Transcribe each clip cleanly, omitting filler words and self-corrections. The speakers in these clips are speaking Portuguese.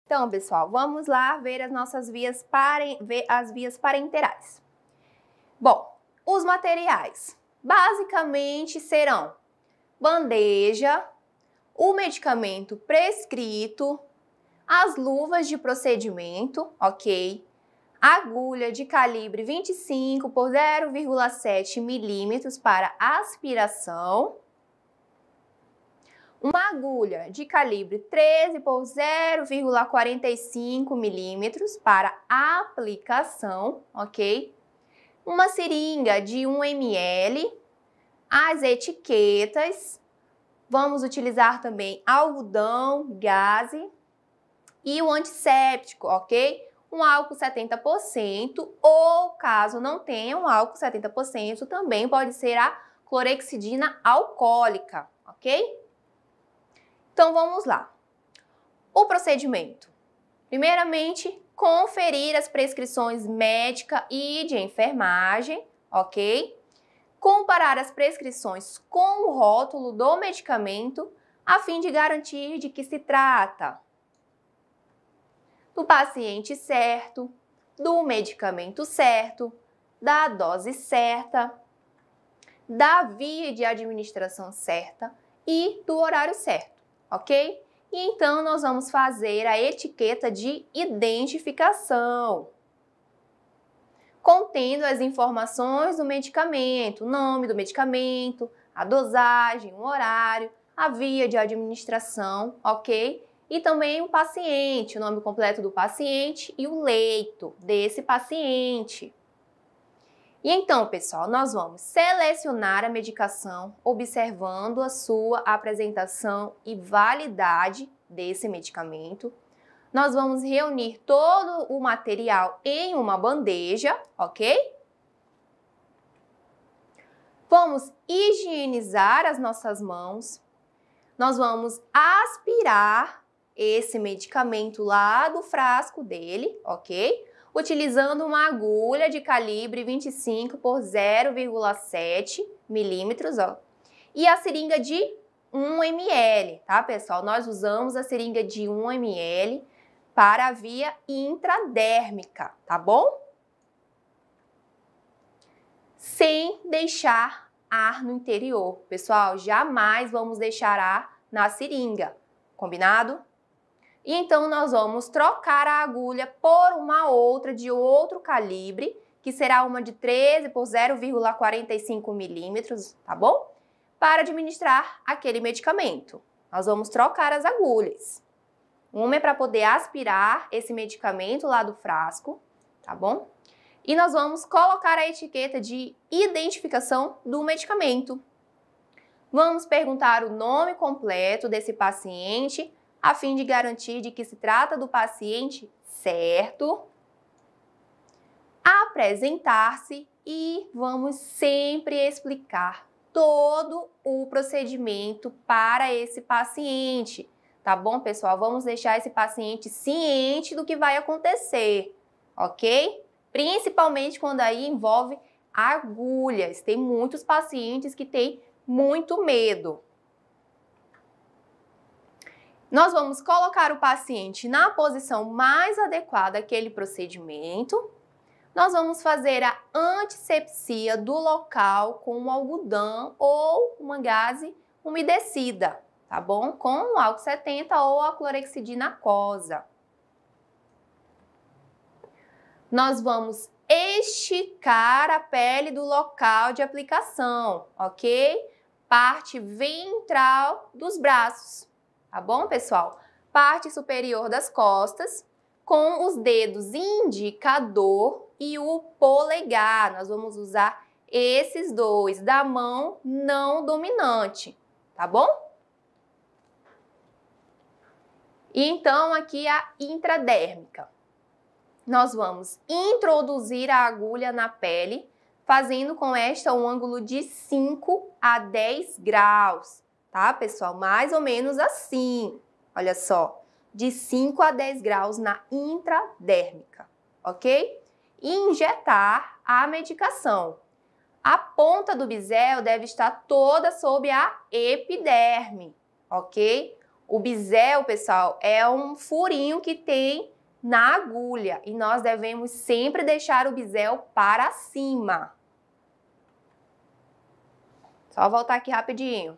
Então, pessoal, vamos lá ver as vias parenterais. Bom, os materiais basicamente serão bandeja, o medicamento prescrito, as luvas de procedimento, ok? Agulha de calibre 25 por 0,7 milímetros para aspiração. Uma agulha de calibre 13 por 0,45 milímetros para aplicação, ok? Uma seringa de 1 ml, as etiquetas, vamos utilizar também algodão, gaze e o antisséptico, ok? Um álcool 70% ou, caso não tenha um álcool 70%, também pode ser a clorexidina alcoólica, ok? Então, vamos lá. O procedimento. Primeiramente, conferir as prescrições médica e de enfermagem, ok? Comparar as prescrições com o rótulo do medicamento, a fim de garantir de que se trata do paciente certo, do medicamento certo, da dose certa, da via de administração certa e do horário certo, ok? E então, nós vamos fazer a etiqueta de identificação, contendo as informações do medicamento, o nome do medicamento, a dosagem, o horário, a via de administração, ok? E também o paciente, o nome completo do paciente e o leito desse paciente. E então, pessoal, nós vamos selecionar a medicação observando a sua apresentação e validade desse medicamento. Nós vamos reunir todo o material em uma bandeja, ok? Vamos higienizar as nossas mãos. Nós vamos aspirar esse medicamento lá do frasco dele, ok? Utilizando uma agulha de calibre 25 por 0,7 milímetros, ó. E a seringa de 1 ml, tá, pessoal? Nós usamos a seringa de 1 ml para a via intradérmica, tá bom? Sem deixar ar no interior. Pessoal, jamais vamos deixar ar na seringa, combinado? E então, nós vamos trocar a agulha por uma outra de outro calibre, que será uma de 13 por 0,45 milímetros, tá bom? Para administrar aquele medicamento. Nós vamos trocar as agulhas. Uma é para poder aspirar esse medicamento lá do frasco, tá bom? E nós vamos colocar a etiqueta de identificação do medicamento. Vamos perguntar o nome completo desse paciente, a fim de garantir de que se trata do paciente certo, apresentar-se e vamos sempre explicar todo o procedimento para esse paciente, tá bom, pessoal? Vamos deixar esse paciente ciente do que vai acontecer, ok? Principalmente quando aí envolve agulhas. Tem muitos pacientes que têm muito medo. Nós vamos colocar o paciente na posição mais adequada àquele procedimento. Nós vamos fazer a antisepsia do local com um algodão ou uma gaze umedecida, tá bom? Com o álcool 70 ou a clorexidina aquosa. Nós vamos esticar a pele do local de aplicação, ok? Parte ventral dos braços. Tá bom, pessoal? Parte superior das costas, com os dedos indicador e o polegar. Nós vamos usar esses dois da mão não dominante, tá bom? E então, aqui a intradérmica. Nós vamos introduzir a agulha na pele, fazendo com esta um ângulo de 5 a 10 graus. Tá, pessoal? Mais ou menos assim, olha só, de 5 a 10 graus na intradérmica, ok? E injetar a medicação. A ponta do bisel deve estar toda sob a epiderme, ok? O bisel, pessoal, é um furinho que tem na agulha e nós devemos sempre deixar o bisel para cima. Só voltar aqui rapidinho.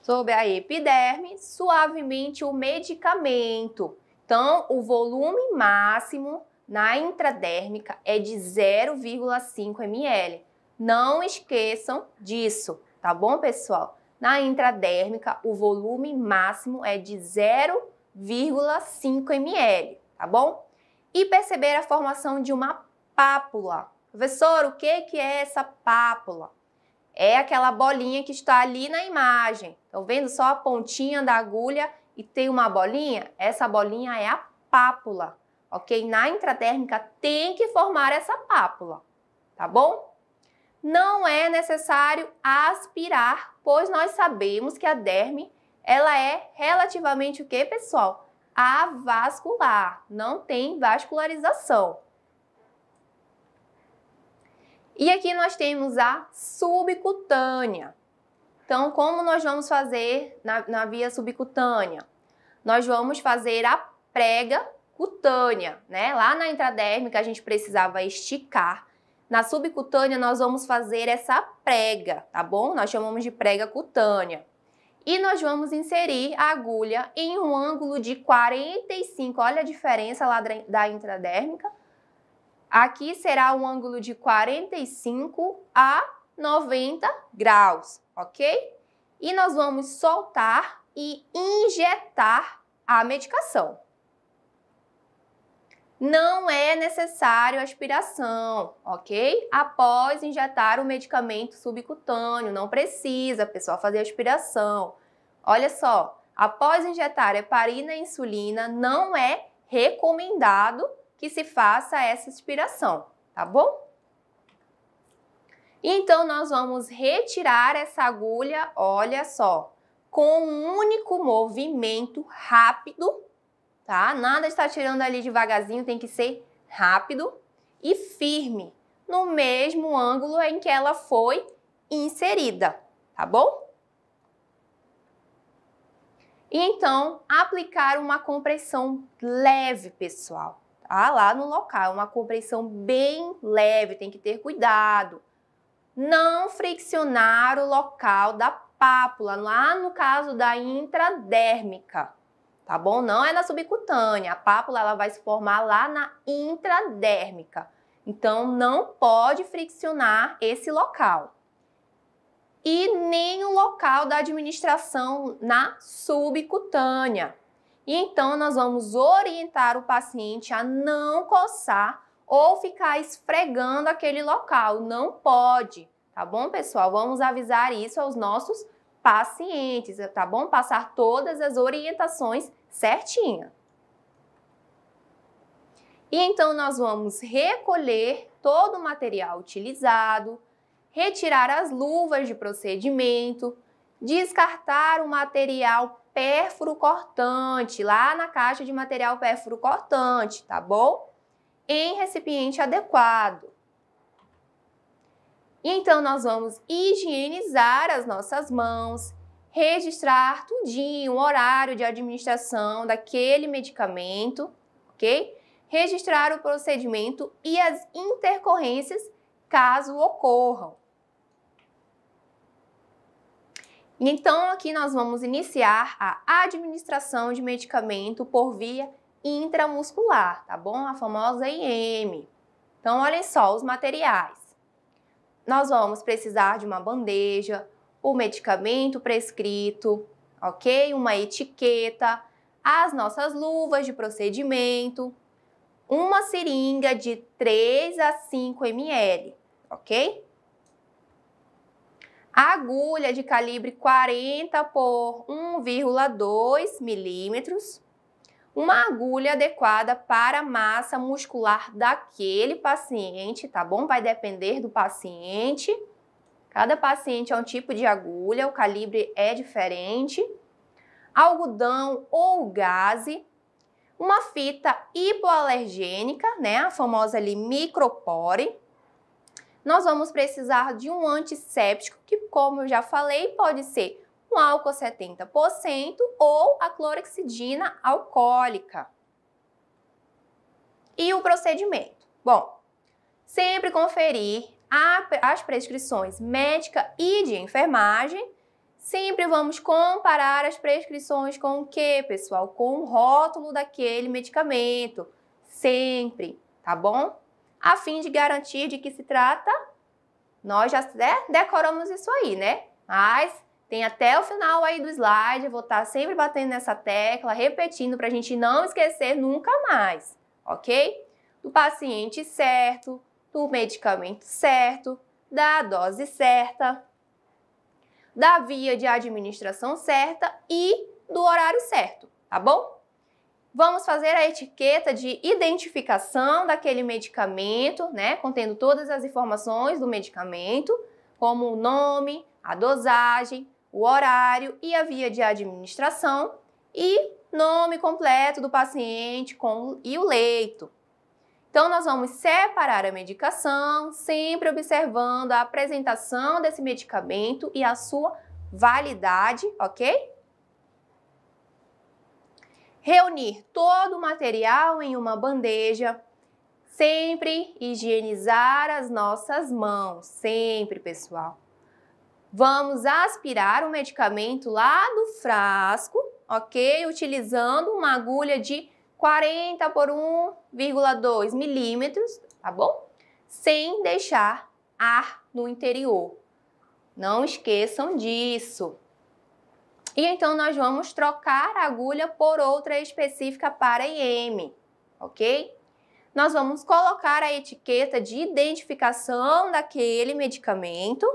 Sobre a epiderme, suavemente o medicamento. Então, o volume máximo na intradérmica é de 0,5 ml. Não esqueçam disso, tá bom, pessoal? Na intradérmica, o volume máximo é de 0,5 ml, tá bom? E perceber a formação de uma pápula. Professor, o que é essa pápula? É aquela bolinha que está ali na imagem. Estão vendo só a pontinha da agulha e tem uma bolinha? Essa bolinha é a pápula, ok? Na intradérmica tem que formar essa pápula, tá bom? Não é necessário aspirar, pois nós sabemos que a derme, ela é relativamente o que, pessoal? Avascular, não tem vascularização. E aqui nós temos a subcutânea. Então, como nós vamos fazer na via subcutânea? Nós vamos fazer a prega cutânea, né? Lá na intradérmica a gente precisava esticar. Na subcutânea nós vamos fazer essa prega, tá bom? Nós chamamos de prega cutânea. E nós vamos inserir a agulha em um ângulo de 45, olha a diferença lá da intradérmica. Aqui será um ângulo de 45 a 90 graus, ok? E nós vamos soltar e injetar a medicação. Não é necessário aspiração, ok? Após injetar o medicamento subcutâneo, não precisa, pessoal, fazer aspiração. Olha só, após injetar heparina e insulina, não é recomendado que se faça essa aspiração, tá bom? Então, nós vamos retirar essa agulha, olha só, com um único movimento rápido, tá? Nada está tirando ali devagarzinho, tem que ser rápido e firme, no mesmo ângulo em que ela foi inserida, tá bom? E então, aplicar uma compressão leve, pessoal. Lá no local, uma compressão bem leve, tem que ter cuidado. Não friccionar o local da pápula, lá no caso da intradérmica, tá bom? Não é na subcutânea, a pápula ela vai se formar lá na intradérmica. Então, não pode friccionar esse local. E nem o local da administração na subcutânea. E então, nós vamos orientar o paciente a não coçar ou ficar esfregando aquele local. Não pode, tá bom, pessoal? Vamos avisar isso aos nossos pacientes, tá bom? Passar todas as orientações certinha. E então, nós vamos recolher todo o material utilizado, retirar as luvas de procedimento, descartar o material pérfuro cortante, lá na caixa de material pérfuro cortante, tá bom? Em recipiente adequado. E então, nós vamos higienizar as nossas mãos, registrar tudinho, o horário de administração daquele medicamento, ok? Registrar o procedimento e as intercorrências caso ocorram. Então, aqui nós vamos iniciar a administração de medicamento por via intramuscular, tá bom? A famosa IM. Então, olhem só os materiais. Nós vamos precisar de uma bandeja, o medicamento prescrito, ok? Uma etiqueta, as nossas luvas de procedimento, uma seringa de 3 a 5 ml, ok? A agulha de calibre 40 por 1,2 milímetros, uma agulha adequada para a massa muscular daquele paciente, tá bom? Vai depender do paciente. Cada paciente é um tipo de agulha, o calibre é diferente. Algodão ou gaze, uma fita hipoalergênica, né? A famosa ali micropore. Nós vamos precisar de um antisséptico, que, como eu já falei, pode ser um álcool 70% ou a clorexidina alcoólica. E o procedimento? Bom, sempre conferir as prescrições médica e de enfermagem. Sempre vamos comparar as prescrições com o quê, pessoal? Com o rótulo daquele medicamento. Sempre, tá bom? A fim de garantir de que se trata, nós já decoramos isso aí, né? Mas tem até o final aí do slide, eu vou estar sempre batendo nessa tecla, repetindo para a gente não esquecer nunca mais, ok? Do paciente certo, do medicamento certo, da dose certa, da via de administração certa e do horário certo, tá bom? Vamos fazer a etiqueta de identificação daquele medicamento, né? Contendo todas as informações do medicamento, como o nome, a dosagem, o horário e a via de administração e nome completo do paciente e o leito. Então, nós vamos separar a medicação, sempre observando a apresentação desse medicamento e a sua validade, ok? Reunir todo o material em uma bandeja, sempre higienizar as nossas mãos, sempre, pessoal. Vamos aspirar o medicamento lá do frasco, ok? Utilizando uma agulha de 40 por 1,2 milímetros, tá bom? Sem deixar ar no interior. Não esqueçam disso. E então nós vamos trocar a agulha por outra específica para IM, ok? Nós vamos colocar a etiqueta de identificação daquele medicamento.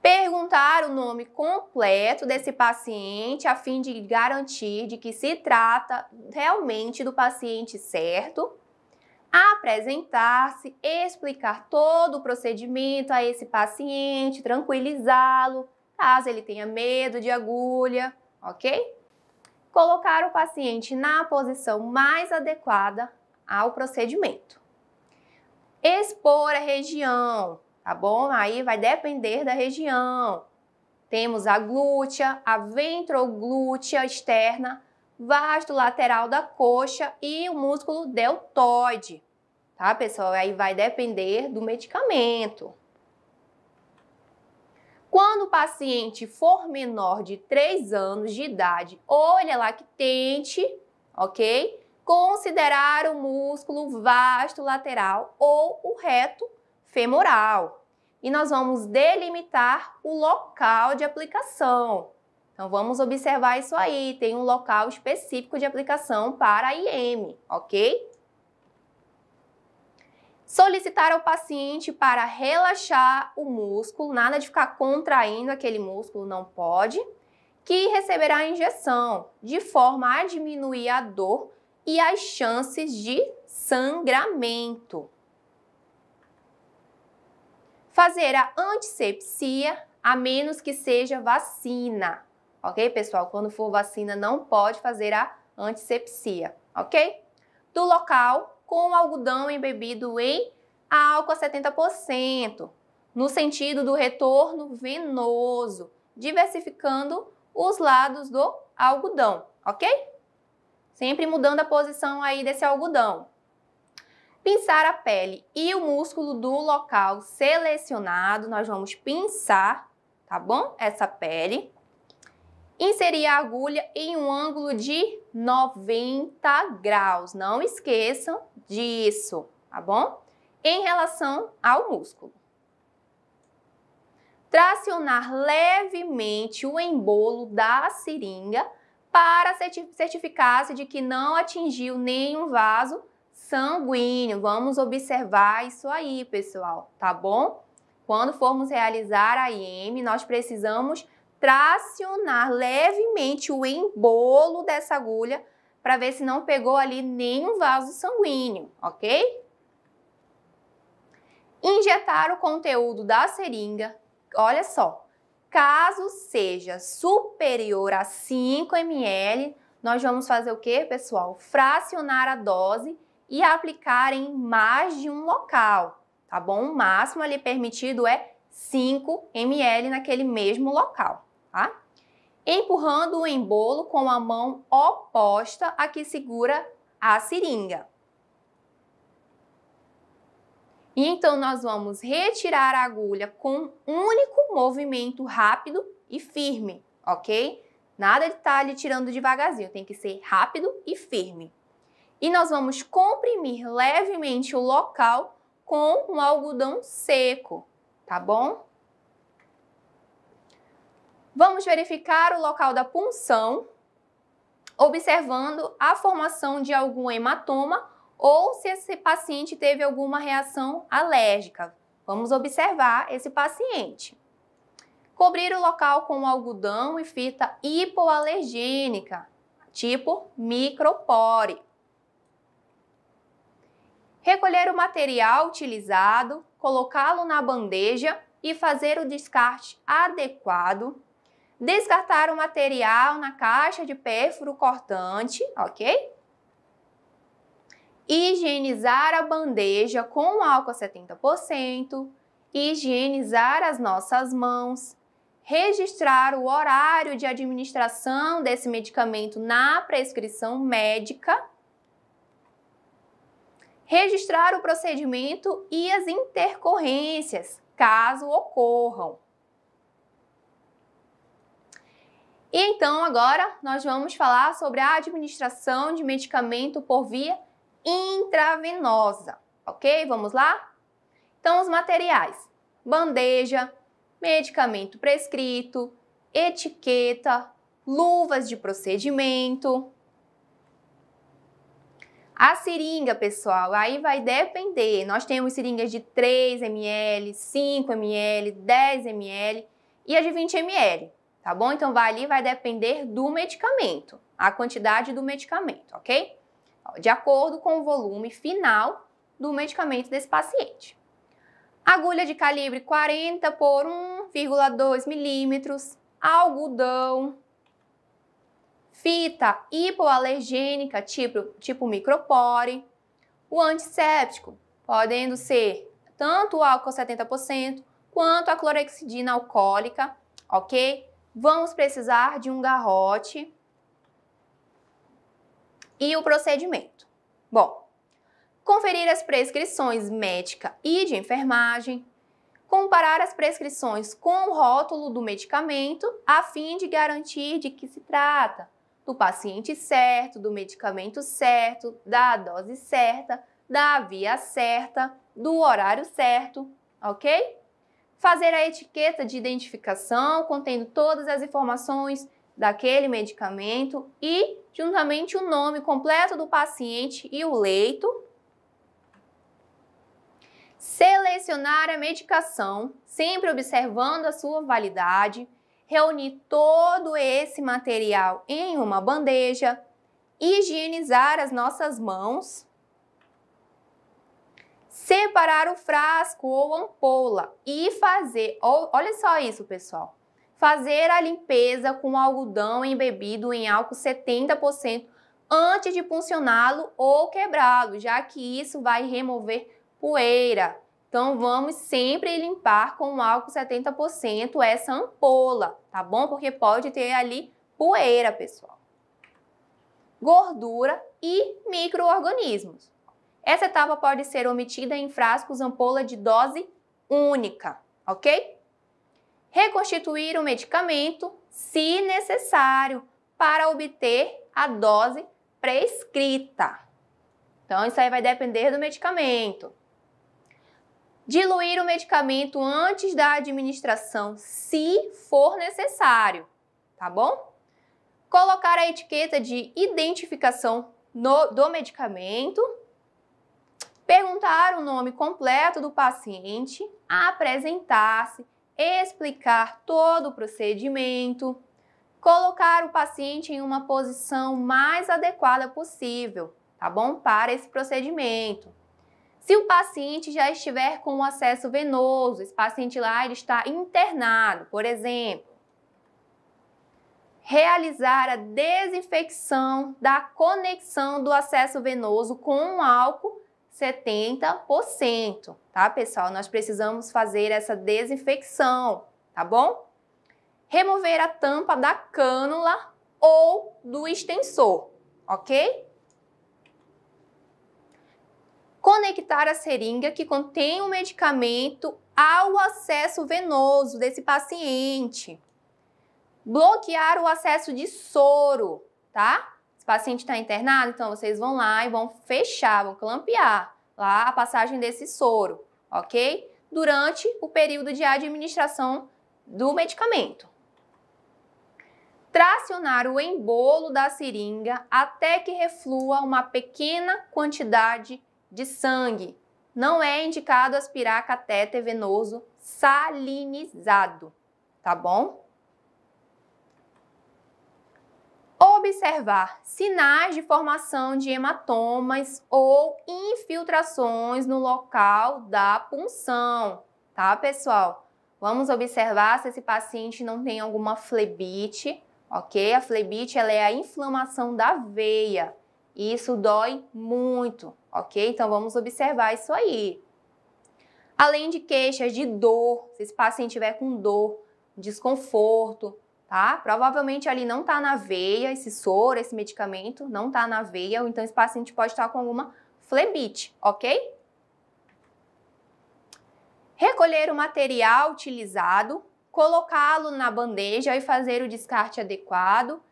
Perguntar o nome completo desse paciente a fim de garantir de que se trata realmente do paciente certo. Apresentar-se, explicar todo o procedimento a esse paciente, tranquilizá-lo, caso ele tenha medo de agulha, ok? Colocar o paciente na posição mais adequada ao procedimento. Expor a região, tá bom? Aí vai depender da região. Temos a glútea, a ventroglútea externa, vasto lateral da coxa e o músculo deltoide, tá, pessoal? Aí vai depender do medicamento. Quando o paciente for menor de 3 anos de idade ou ele é lactente, ok? Considerar o músculo vasto lateral ou o reto femoral. E nós vamos delimitar o local de aplicação. Então, vamos observar isso aí. Tem um local específico de aplicação para a IM, ok? Solicitar ao paciente para relaxar o músculo, nada de ficar contraindo aquele músculo, não pode, que receberá a injeção, de forma a diminuir a dor e as chances de sangramento. Fazer a antisepsia, a menos que seja vacina, ok, pessoal? Quando for vacina, não pode fazer a antisepsia, ok? Do local com algodão embebido em álcool a 70%, no sentido do retorno venoso, diversificando os lados do algodão, ok? Sempre mudando a posição aí desse algodão. Pinçar a pele e o músculo do local selecionado, nós vamos pinçar, tá bom? Essa pele. Inserir a agulha em um ângulo de 90 graus. Não esqueçam disso, tá bom? Em relação ao músculo. Tracionar levemente o embolo da seringa para certificar-se de que não atingiu nenhum vaso sanguíneo. Vamos observar isso aí, pessoal, tá bom? Quando formos realizar a IM, nós precisamos tracionar levemente o embolo dessa agulha para ver se não pegou ali nenhum vaso sanguíneo, ok? Injetar o conteúdo da seringa, olha só, caso seja superior a 5 ml, nós vamos fazer o quê, pessoal? Fracionar a dose e aplicar em mais de um local, tá bom? O máximo ali permitido é 5 ml naquele mesmo local, tá? Empurrando o embolo com a mão oposta a que segura a seringa. E então, nós vamos retirar a agulha com um único movimento rápido e firme, ok? Nada de estar ali tirando devagarzinho, tem que ser rápido e firme. E nós vamos comprimir levemente o local com um algodão seco, tá bom? Vamos verificar o local da punção, observando a formação de algum hematoma ou se esse paciente teve alguma reação alérgica. Vamos observar esse paciente. Cobrir o local com algodão e fita hipoalergênica, tipo micropore. Recolher o material utilizado, colocá-lo na bandeja e fazer o descarte adequado. Descartar o material na caixa de pérfuro cortante, ok? Higienizar a bandeja com álcool 70%, higienizar as nossas mãos, registrar o horário de administração desse medicamento na prescrição médica, registrar o procedimento e as intercorrências, caso ocorram. E então, agora, nós vamos falar sobre a administração de medicamento por via intravenosa, ok? Vamos lá? Então, os materiais: bandeja, medicamento prescrito, etiqueta, luvas de procedimento. A seringa, pessoal, aí vai depender. Nós temos seringas de 3 ml, 5 ml, 10 ml e a de 20 ml, tá bom? Então, vai depender do medicamento, a quantidade do medicamento, ok? De acordo com o volume final do medicamento desse paciente. Agulha de calibre 40 por 1,2 milímetros, algodão, fita hipoalergênica tipo micropore, o antisséptico, podendo ser tanto o álcool 70% quanto a clorexidina alcoólica, ok? Vamos precisar de um garrote. E o procedimento? Bom, conferir as prescrições médica e de enfermagem, comparar as prescrições com o rótulo do medicamento a fim de garantir de que se trata do paciente certo, do medicamento certo, da dose certa, da via certa, do horário certo, ok? Fazer a etiqueta de identificação contendo todas as informações daquele medicamento e, juntamente, o nome completo do paciente e o leito. Selecionar a medicação, sempre observando a sua validade. Reunir todo esse material em uma bandeja. Higienizar as nossas mãos. Separar o frasco ou ampola e fazer, olha só isso, pessoal. Fazer a limpeza com algodão embebido em álcool 70% antes de puncioná-lo ou quebrá-lo, já que isso vai remover poeira. Então, vamos sempre limpar com álcool 70% essa ampola, tá bom? Porque pode ter ali poeira, pessoal. Gordura e micro-organismos. Essa etapa pode ser omitida em frascos ampola de dose única, ok? Reconstituir o medicamento, se necessário, para obter a dose prescrita. Então, isso aí vai depender do medicamento. Diluir o medicamento antes da administração, se for necessário, tá bom? Colocar a etiqueta de identificação do medicamento. Perguntar o nome completo do paciente, apresentar-se, explicar todo o procedimento, colocar o paciente em uma posição mais adequada possível, tá bom? Para esse procedimento. Se o paciente já estiver com o acesso venoso, esse paciente lá ele está internado, por exemplo. realizar a desinfecção da conexão do acesso venoso com um álcool 70%, tá, pessoal? Nós precisamos fazer essa desinfecção, tá bom? Remover a tampa da cânula ou do extensor, ok? Conectar a seringa que contém o medicamento ao acesso venoso desse paciente. Bloquear o acesso de soro, tá? Se o paciente está internado, então vocês vão lá e vão fechar, vão clampear lá a passagem desse soro, ok? Durante o período de administração do medicamento. Tracionar o embolo da seringa até que reflua uma pequena quantidade de sangue. Não é indicado aspirar catéter venoso salinizado, tá bom? Observar sinais de formação de hematomas ou infiltrações no local da punção, tá, pessoal? Vamos observar se esse paciente não tem alguma flebite, ok? A flebite, ela é a inflamação da veia. E isso dói muito, ok? Então, vamos observar isso aí. Além de queixas de dor, se esse paciente tiver com dor, desconforto, tá? Provavelmente ali não tá na veia, esse soro, esse medicamento não tá na veia, ou então esse paciente pode estar com alguma flebite, ok? Recolher o material utilizado, colocá-lo na bandeja e fazer o descarte adequado.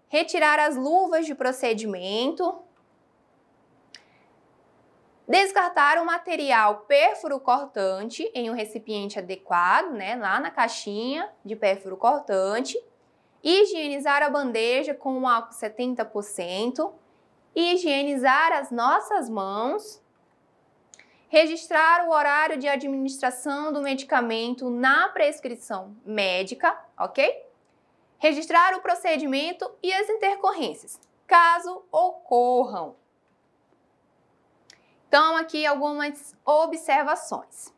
Retirar as luvas de procedimento. Descartar o material pérfuro cortante em um recipiente adequado, né, lá na caixinha de pérfuro cortante. Higienizar a bandeja com um álcool 70%. Higienizar as nossas mãos. Registrar o horário de administração do medicamento na prescrição médica, ok? Registrar o procedimento e as intercorrências, caso ocorram. Então, aqui algumas observações.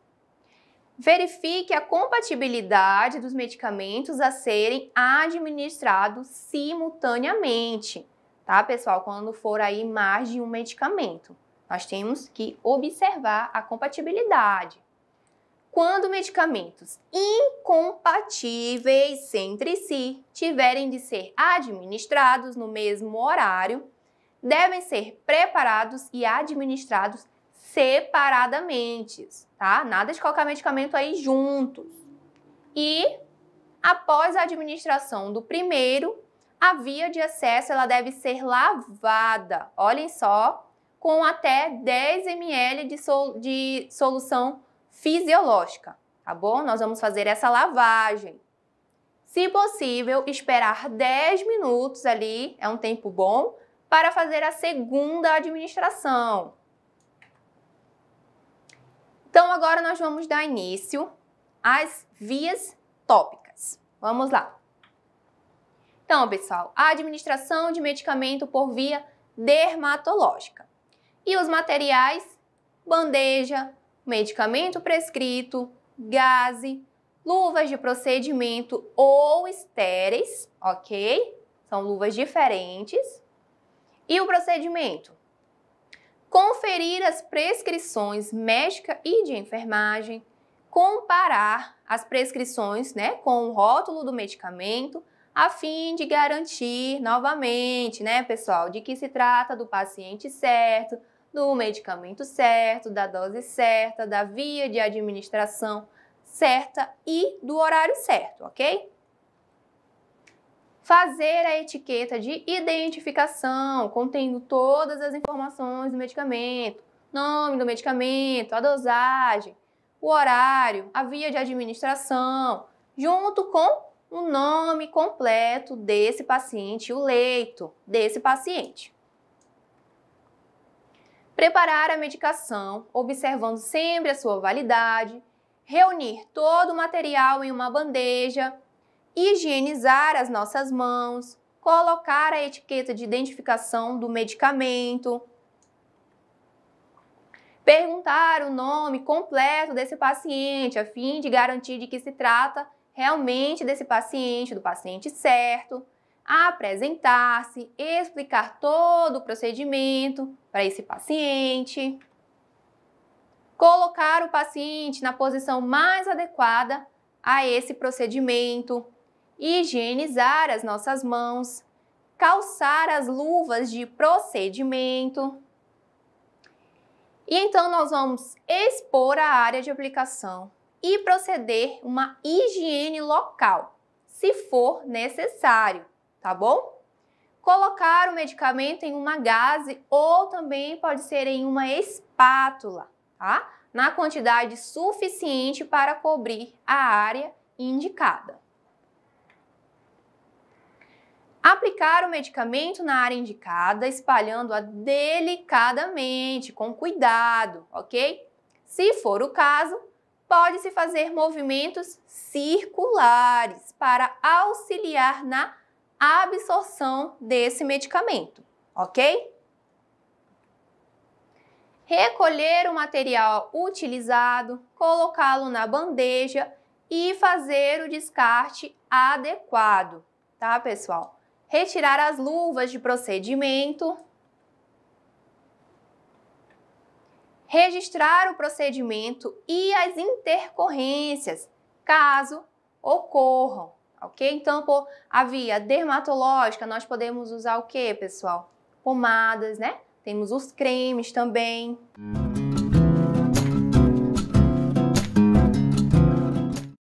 Verifique a compatibilidade dos medicamentos a serem administrados simultaneamente, tá, pessoal? Quando for aí mais de um medicamento, nós temos que observar a compatibilidade. Quando medicamentos incompatíveis entre si tiverem de ser administrados no mesmo horário, devem ser preparados e administrados separadamente, tá? Nada de colocar medicamento aí juntos. E após a administração do primeiro, a via de acesso ela deve ser lavada. Olhem só, com até 10 ml de solução fisiológica, tá bom? Nós vamos fazer essa lavagem. Se possível, esperar 10 minutos ali, é um tempo bom, para fazer a segunda administração. Então, agora nós vamos dar início às vias tópicas. Vamos lá. Então, pessoal, a administração de medicamento por via dermatológica. E os materiais, bandeja, medicamento prescrito, gaze, luvas de procedimento ou estéreis, ok? São luvas diferentes. E o procedimento? Conferir as prescrições médica e de enfermagem, comparar as prescrições, né, com o rótulo do medicamento, a fim de garantir novamente, né, pessoal, de que se trata do paciente certo, do medicamento certo, da dose certa, da via de administração certa e do horário certo, ok? Fazer a etiqueta de identificação, contendo todas as informações do medicamento, nome do medicamento, a dosagem, o horário, a via de administração, junto com o nome completo desse paciente, o leito desse paciente. Preparar a medicação, observando sempre a sua validade, reunir todo o material em uma bandeja, higienizar as nossas mãos, colocar a etiqueta de identificação do medicamento, perguntar o nome completo desse paciente, a fim de garantir de que se trata realmente desse paciente, do paciente certo, apresentar-se, explicar todo o procedimento para esse paciente, colocar o paciente na posição mais adequada a esse procedimento, higienizar as nossas mãos, calçar as luvas de procedimento. E então nós vamos expor a área de aplicação e proceder uma higiene local, se for necessário, tá bom? Colocar o medicamento em uma gaze ou também pode ser em uma espátula, tá? Na quantidade suficiente para cobrir a área indicada. Aplicar o medicamento na área indicada, espalhando-a delicadamente, com cuidado, ok? Se for o caso, pode-se fazer movimentos circulares para auxiliar na absorção desse medicamento, ok? Recolher o material utilizado, colocá-lo na bandeja e fazer o descarte adequado, tá, pessoal? Retirar as luvas de procedimento, registrar o procedimento e as intercorrências, caso ocorram, ok? Então, por a via dermatológica, nós podemos usar o que, pessoal? Pomadas, né? Temos os cremes também.